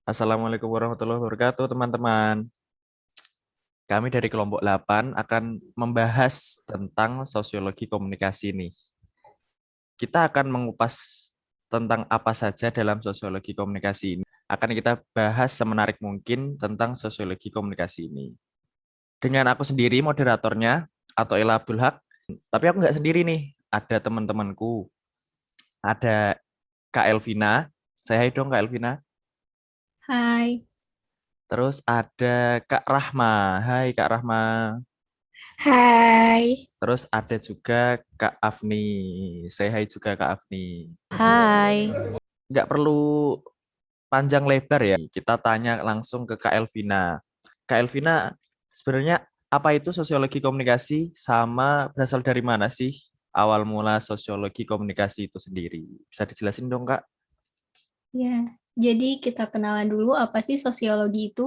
Assalamualaikum warahmatullahi wabarakatuh, teman-teman. Kami dari kelompok 8 akan membahas tentang sosiologi komunikasi nih. Kita akan mengupas tentang apa saja dalam sosiologi komunikasi ini. Akan kita bahas semenarik mungkin tentang sosiologi komunikasi ini. Dengan aku sendiri, moderatornya, atau Ela Abdul Haq. Tapi aku nggak sendiri nih, ada teman-temanku. Ada Kak Elvina. Saya dong Kak Elvina. Hai, Terus ada Kak Rahma. Hai Kak Rahma. Hai, Terus ada juga Kak Afni. Say hi juga Kak Afni. Hai. Nggak perlu panjang lebar ya. Kita tanya langsung ke Kak Elvina. Kak Elvina, sebenarnya apa itu sosiologi komunikasi sama berasal dari mana sih awal mula sosiologi komunikasi itu sendiri? Bisa dijelasin dong Kak? ya. Jadi kita kenalan dulu apa sih sosiologi itu?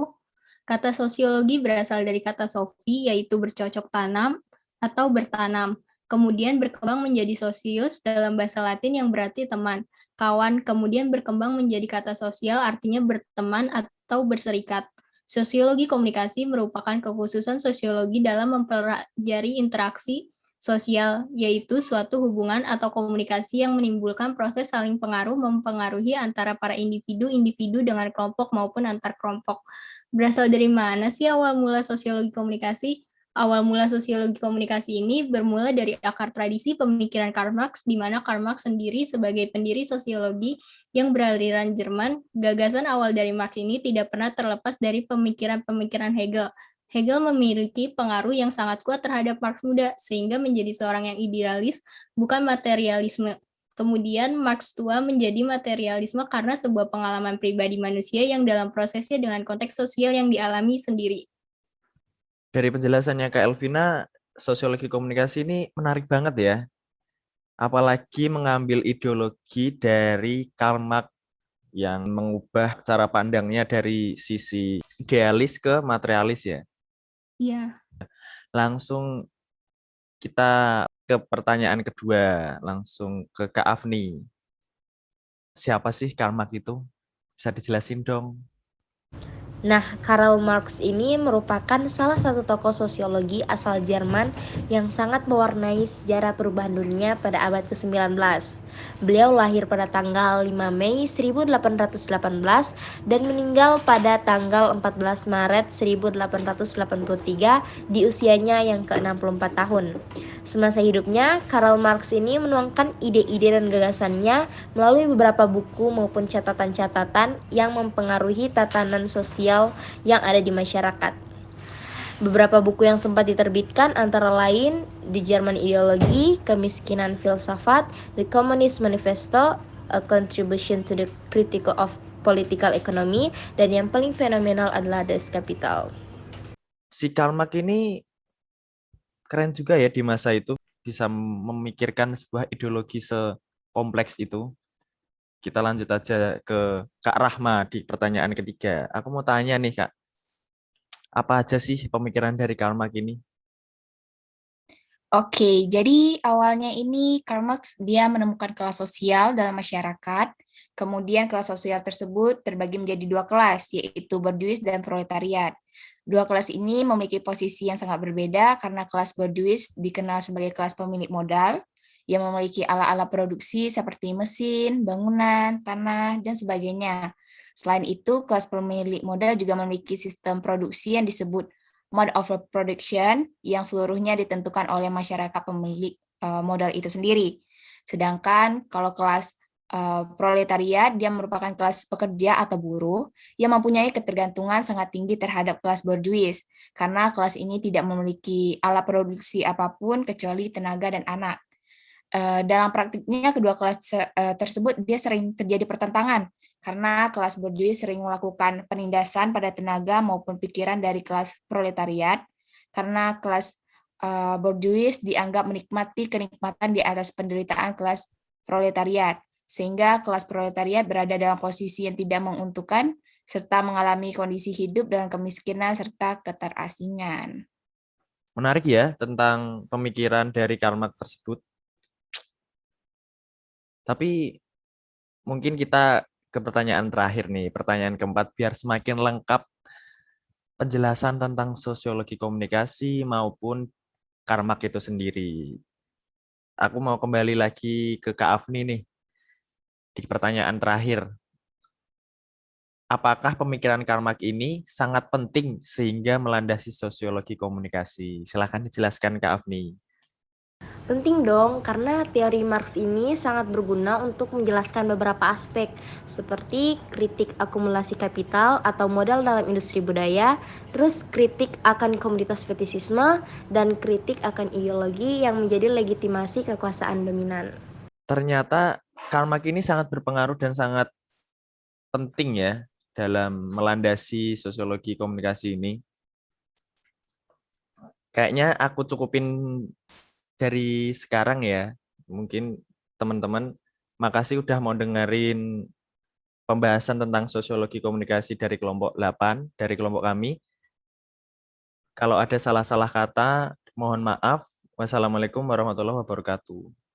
Kata sosiologi berasal dari kata sofi, yaitu bercocok tanam atau bertanam. Kemudian berkembang menjadi sosius dalam bahasa Latin yang berarti teman, kawan. Kemudian berkembang menjadi kata sosial, artinya berteman atau berserikat. Sosiologi komunikasi merupakan kekhususan sosiologi dalam mempelajari interaksi sosial, yaitu suatu hubungan atau komunikasi yang menimbulkan proses saling pengaruh mempengaruhi antara para individu-individu dengan kelompok maupun antar kelompok. Berasal dari mana sih awal mula sosiologi komunikasi? Awal mula sosiologi komunikasi ini bermula dari akar tradisi pemikiran Karl Marx, di mana Karl Marx sendiri sebagai pendiri sosiologi yang beraliran Jerman. Gagasan awal dari Marx ini tidak pernah terlepas dari pemikiran-pemikiran Hegel. Hegel memiliki pengaruh yang sangat kuat terhadap Marx muda, sehingga menjadi seorang yang idealis, bukan materialisme. Kemudian Marx tua menjadi materialisme karena sebuah pengalaman pribadi manusia yang dalam prosesnya dengan konteks sosial yang dialami sendiri. Dari penjelasannya Kak Elvina, sosiologi komunikasi ini menarik banget ya. Apalagi mengambil ideologi dari Karl Marx yang mengubah cara pandangnya dari sisi idealis ke materialis ya. Iya. Langsung kita ke pertanyaan kedua, langsung ke Kak Afni. Siapa sih Karl Marx itu? Bisa dijelasin dong. Nah, Karl Marx ini merupakan salah satu tokoh sosiologi asal Jerman yang sangat mewarnai sejarah perubahan dunia pada abad ke-19. Beliau lahir pada tanggal 5 Mei 1818 dan meninggal pada tanggal 14 Maret 1883 di usianya yang ke-64 tahun. Semasa hidupnya, Karl Marx ini menuangkan ide-ide dan gagasannya melalui beberapa buku maupun catatan-catatan yang mempengaruhi tatanan sosial yang ada di masyarakat. Beberapa buku yang sempat diterbitkan antara lain The German Ideology, Kemiskinan Filsafat, The Communist Manifesto, A Contribution to the Critique of Political Economy, dan yang paling fenomenal adalah Das Kapital. Si Karl Marx ini keren juga ya di masa itu bisa memikirkan sebuah ideologi sekompleks itu. Kita lanjut aja ke Kak Rahma di pertanyaan ketiga. Aku mau tanya nih Kak, apa aja sih pemikiran dari Karl Marx ini? Oke, jadi awalnya ini Karl Marx dia menemukan kelas sosial dalam masyarakat. Kemudian kelas sosial tersebut terbagi menjadi dua kelas, yaitu borjuis dan proletariat. Dua kelas ini memiliki posisi yang sangat berbeda karena kelas borjuis dikenal sebagai kelas pemilik modal yang memiliki ala-ala produksi seperti mesin, bangunan, tanah, dan sebagainya. Selain itu, kelas pemilik modal juga memiliki sistem produksi yang disebut mode of production yang seluruhnya ditentukan oleh masyarakat pemilik modal itu sendiri. Sedangkan kalau kelas proletariat, dia merupakan kelas pekerja atau buruh yang mempunyai ketergantungan sangat tinggi terhadap kelas borjuis, karena kelas ini tidak memiliki alat produksi apapun kecuali tenaga dan anak. Dalam praktiknya kedua kelas tersebut dia sering terjadi pertentangan karena kelas borjuis sering melakukan penindasan pada tenaga maupun pikiran dari kelas proletariat karena kelas borjuis dianggap menikmati kenikmatan di atas penderitaan kelas proletariat sehingga kelas proletariat berada dalam posisi yang tidak menguntungkan serta mengalami kondisi hidup dalam kemiskinan serta keterasingan. Menarik ya tentang pemikiran dari Karl Marx tersebut. Tapi mungkin kita ke pertanyaan terakhir nih, pertanyaan keempat, biar semakin lengkap penjelasan tentang sosiologi komunikasi maupun Karmak itu sendiri. Aku mau kembali lagi ke Kak Afni nih, di pertanyaan terakhir. Apakah pemikiran Karmak ini sangat penting sehingga melandasi sosiologi komunikasi? Silahkan dijelaskan Kak Afni. Penting dong, karena teori Marx ini sangat berguna untuk menjelaskan beberapa aspek, seperti kritik akumulasi kapital atau modal dalam industri budaya, terus kritik akan komoditas fetisisme, dan kritik akan ideologi yang menjadi legitimasi kekuasaan dominan. Ternyata Karmak ini sangat berpengaruh dan sangat penting ya dalam melandasi sosiologi komunikasi ini. Kayaknya aku cukupin dari sekarang ya. Mungkin teman-teman, makasih udah mau dengerin pembahasan tentang sosiologi komunikasi dari kelompok 8, dari kelompok kami. Kalau ada salah-salah kata, mohon maaf. Wassalamualaikum warahmatullahi wabarakatuh.